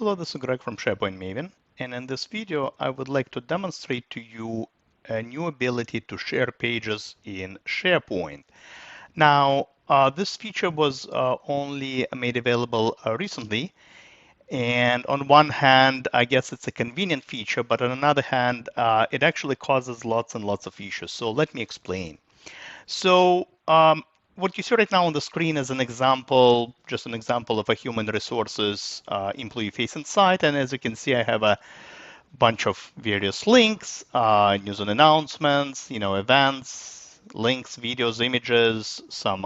Hello, this is Greg from SharePoint Maven, and in this video I would like to demonstrate to you a new ability to share pages in SharePoint. Now, this feature was only made available recently, and on one hand, I guess it's a convenient feature, but on another hand, it actually causes lots and lots of issues. So let me explain. So what you see right now on the screen is an example, just an example of a human resources employee-facing site. And as you can see, I have a bunch of various links, news and announcements, events, links, videos, images, some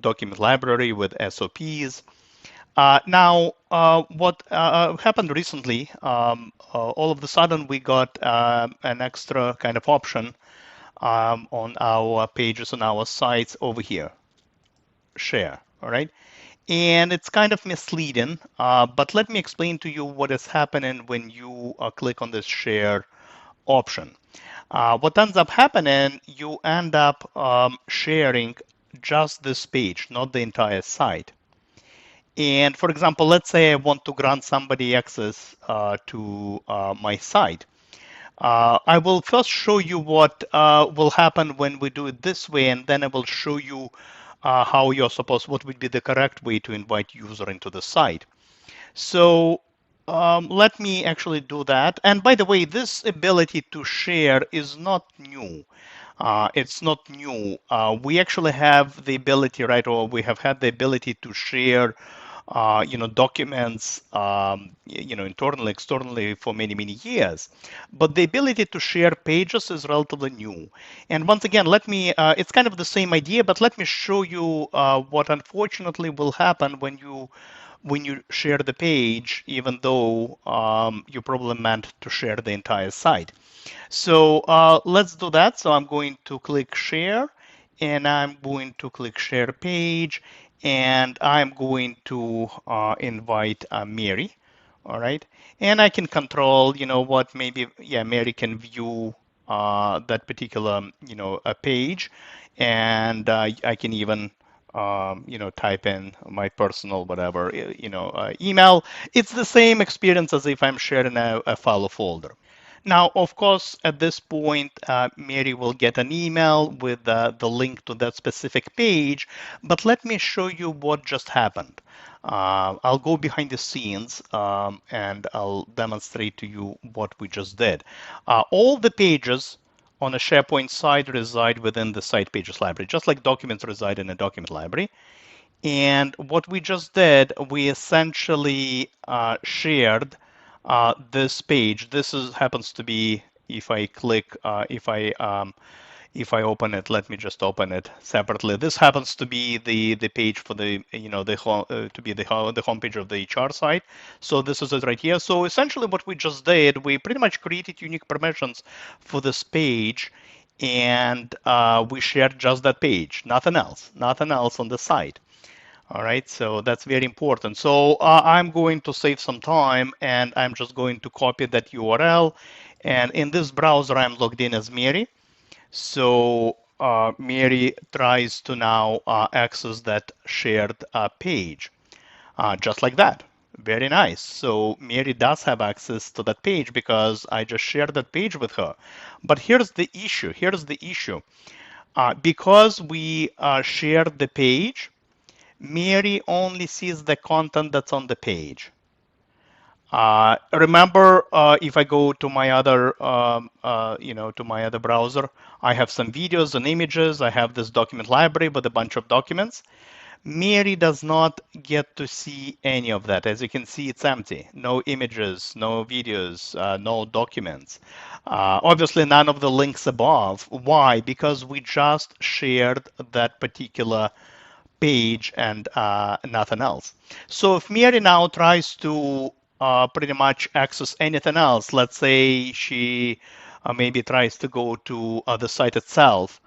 document library with SOPs. Now, what happened recently, all of a sudden we got an extra kind of option on our pages on our sites over here, share, all right? And it's kind of misleading, but let me explain to you what is happening when you click on this share option. What ends up happening, you end up sharing just this page, not the entire site. And for example, let's say I want to grant somebody access to my site. I will first show you what will happen when we do it this way, and then I will show you how you're supposed, what would be the correct way to invite user into the site. So let me actually do that. And by the way, this ability to share is not new. It's not new. We actually have the ability, right, or we have had the ability to share documents, internally, externally for many, many years. But the ability to share pages is relatively new. And once again, it's kind of the same idea, but let me show you what unfortunately will happen when you share the page, even though you probably meant to share the entire site. So let's do that. So I'm going to click share, and I'm going to click share page, and I'm going to invite Mary. All right. And I can control, maybe, yeah, Mary can view that particular, a page. And I can even, type in my personal, whatever, email. It's the same experience as if I'm sharing a file or folder. Now, of course, at this point, Mary will get an email with the link to that specific page, but let me show you what just happened. I'll go behind the scenes and I'll demonstrate to you what we just did. All the pages on a SharePoint site reside within the site pages library, just like documents reside in a document library. And what we just did, we essentially shared this page. Happens to be, if I click, if I open it, let me just open it separately. This happens to be the page for the the home to be the homepage of the HR site. So this is it right here. So essentially, what we just did, we pretty much created unique permissions for this page, and we shared just that page, nothing else on the site. All right, so that's very important. So I'm going to save some time, and I'm just going to copy that URL. And in this browser, I'm logged in as Mary. So Mary tries to now access that shared page, just like that. Very nice. So Mary does have access to that page because I just shared that page with her. But here's the issue. Because we shared the page, Mary only sees the content that's on the page. Remember, if I go to my other, to my other browser, I have some videos and images. I have this document library with a bunch of documents. Mary does not get to see any of that. As you can see, it's empty. No images, no videos, no documents. Obviously, none of the links above. Why? Because we just shared that particular page and nothing else. So if Mary now tries to pretty much access anything else, let's say she maybe tries to go to the site itself,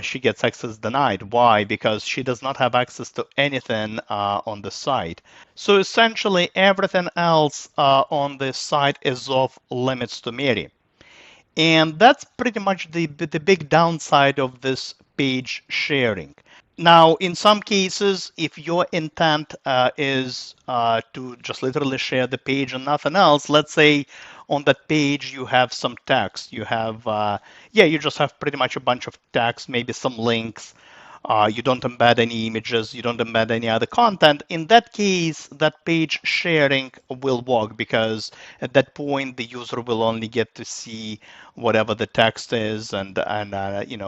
she gets access denied. Why? Because she does not have access to anything on the site. So essentially everything else on the site is off limits to Mary. And that's pretty much the big downside of this page sharing. Now, in some cases, if your intent is to just literally share the page and nothing else, let's say on that page you have some text, you have, yeah, you just have pretty much a bunch of text, maybe some links. You don't embed any images, you don't embed any other content. In that case, that page sharing will work because at that point the user will only get to see whatever the text is and anything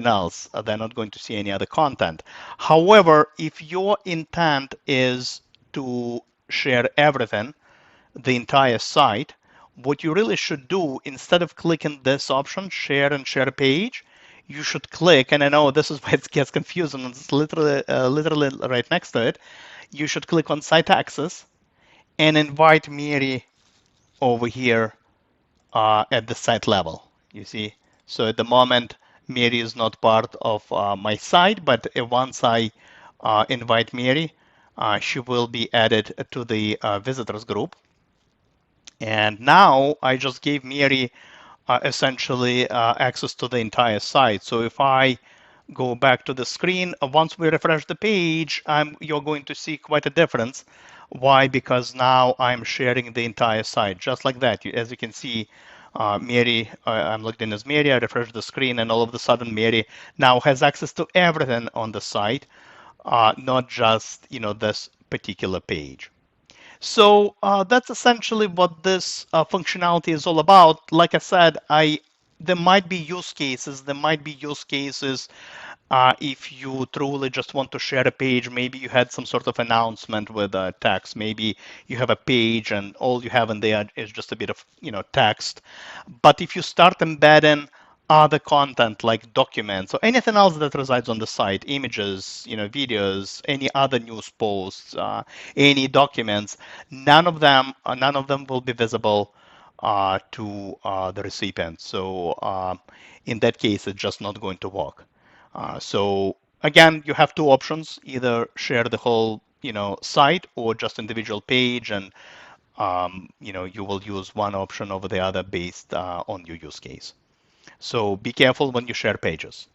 else. They're not going to see any other content. However, if your intent is to share everything, the entire site, what you really should do instead of clicking this option, share and share page, you should click, and I know this is why it gets confusing, it's literally right next to it. You should click on site access and invite Mary over here at the site level. You see, so at the moment, Mary is not part of my site, but once I invite Mary, she will be added to the visitors group. And now I just gave Mary essentially access to the entire site. So if I go back to the screen, once we refresh the page, you're going to see quite a difference. Why? Because now I'm sharing the entire site, just like that. As you can see, Mary, I'm logged in as Mary, I refresh the screen, and all of a sudden Mary now has access to everything on the site, not just this particular page. So that's essentially what this functionality is all about. Like I said, there might be use cases. There might be use cases if you truly just want to share a page. Maybe you had some sort of announcement with text. Maybe you have a page and all you have in there is just a bit of text. But if you start embedding other content like documents or anything else that resides on the site, images, videos, any other news posts, any documents, none of them will be visible to the recipient. So in that case, it's just not going to work. So again, you have two options: either share the whole site or just individual page, and you will use one option over the other based on your use case. So be careful when you share pages.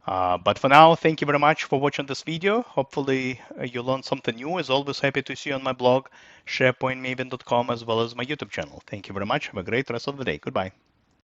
But for now, thank you very much for watching this video. Hopefully you learned something new. As always, happy to see you on my blog, sharepointmaven.com, as well as my YouTube channel. Thank you very much. Have a great rest of the day. Goodbye.